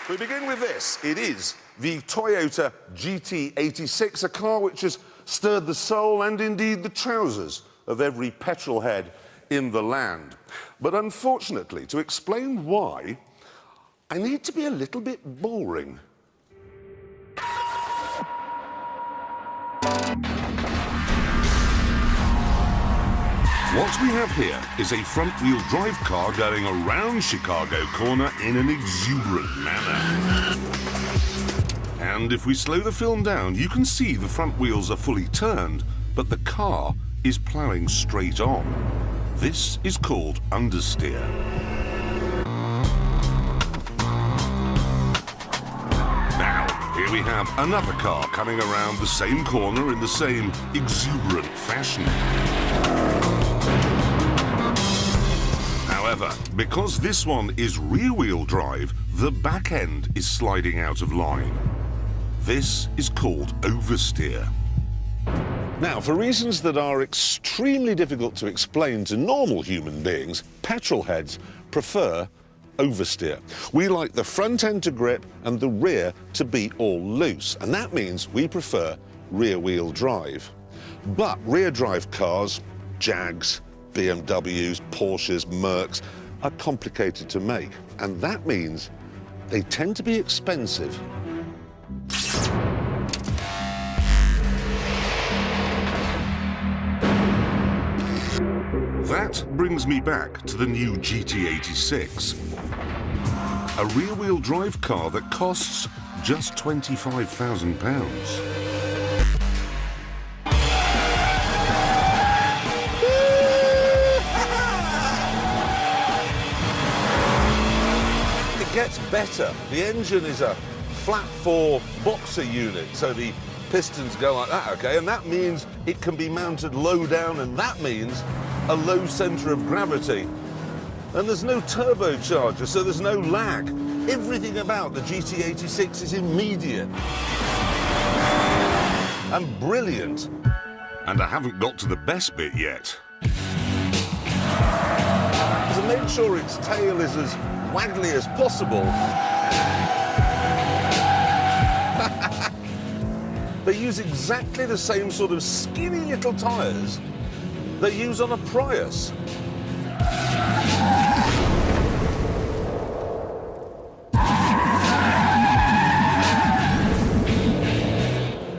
We begin with this. It is the Toyota GT86, a car which has stirred the soul and indeed the trousers of every petrol head in the land. But unfortunately, to explain why, I need to be a little bit boring. What we have here is a front-wheel drive car going around Chicago corner in an exuberant manner. And if we slow the film down, you can see the front wheels are fully turned, but the car is ploughing straight on. This is called understeer. Now, here we have another car coming around the same corner in the same exuberant fashion. However, because this one is rear-wheel drive, the back end is sliding out of line. This is called oversteer. Now, for reasons that are extremely difficult to explain to normal human beings, petrol heads prefer oversteer. We like the front end to grip and the rear to be all loose, and that means we prefer rear-wheel drive. But rear-drive cars, Jags, BMWs, Porsches, Mercs, are complicated to make, and that means they tend to be expensive. That brings me back to the new GT86, a rear-wheel drive car that costs just £25,000. Gets better. The engine is a flat 4 boxer unit, so the pistons go like that, okay, and that means it can be mounted low down, and that means a low centre of gravity. And there's no turbocharger, so there's no lag. Everything about the GT86 is immediate and brilliant. And I haven't got to the best bit yet. To make sure its tail is as waggly as possible, they use exactly the same sort of skinny little tyres they use on a Prius.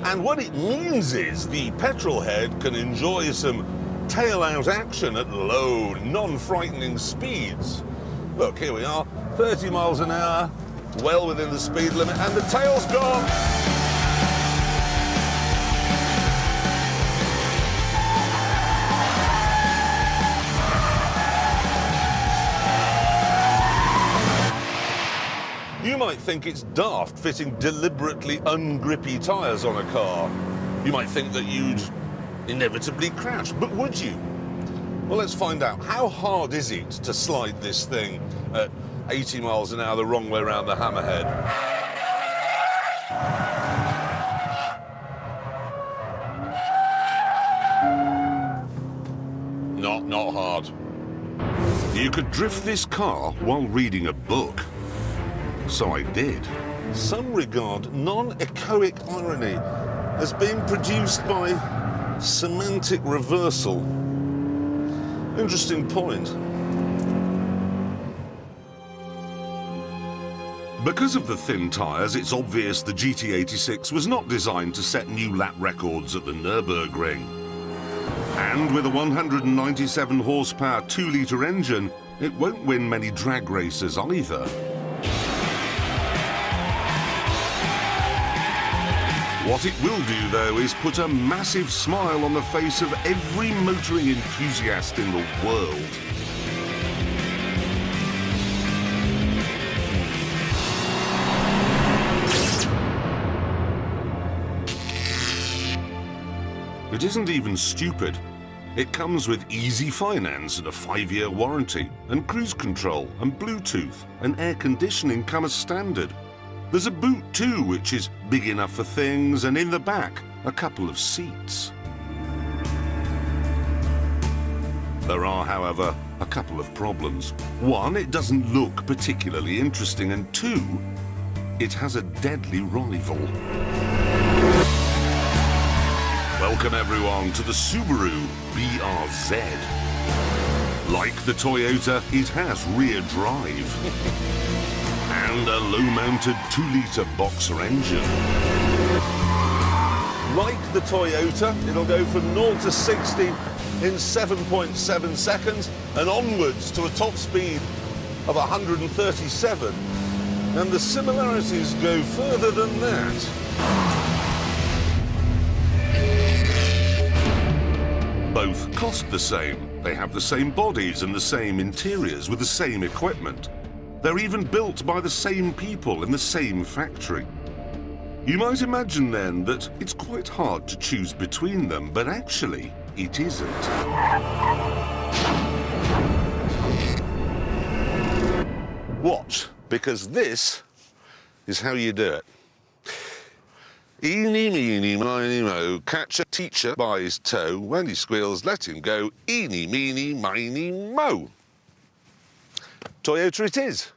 And what it means is the petrol head can enjoy some tail-out action at low, non-frightening speeds. Look, here we are, 30 miles an hour, well within the speed limit, and the tail's gone. You might think it's daft fitting deliberately ungrippy tyres on a car. You might think that you'd inevitably crash, but would you? Well, let's find out. How hard is it to slide this thing at 80 miles an hour the wrong way around the hammerhead? Not hard. You could drift this car while reading a book. So I did. Some regard non-echoic irony as being produced by semantic reversal. Interesting point. Because of the thin tyres, it's obvious the GT86 was not designed to set new lap records at the Nürburgring. And with a 197 horsepower 2-litre engine, it won't win many drag races either. What it will do, though, is put a massive smile on the face of every motoring enthusiast in the world. It isn't even stupid. It comes with easy finance and a 5-year warranty, and cruise control and Bluetooth and air conditioning come as standard. There's a boot too, which is big enough for things, and in the back, a couple of seats. There are, however, a couple of problems. One, it doesn't look particularly interesting, and two, it has a deadly rival. Welcome everyone to the Subaru BRZ. Like the Toyota, it has rear drive and a low-mounted 2-litre boxer engine. Like the Toyota, it'll go from 0 to 60 in 7.7 seconds and onwards to a top speed of 137. And the similarities go further than that. Both cost the same. They have the same bodies and the same interiors with the same equipment. They're even built by the same people in the same factory. You might imagine then that it's quite hard to choose between them, but actually it isn't. Watch, because this is how you do it. Eeny, meeny, miny, mo, catch a teacher by his toe. When he squeals, let him go. Eeny, meeny, miny, mo. Toyota it is.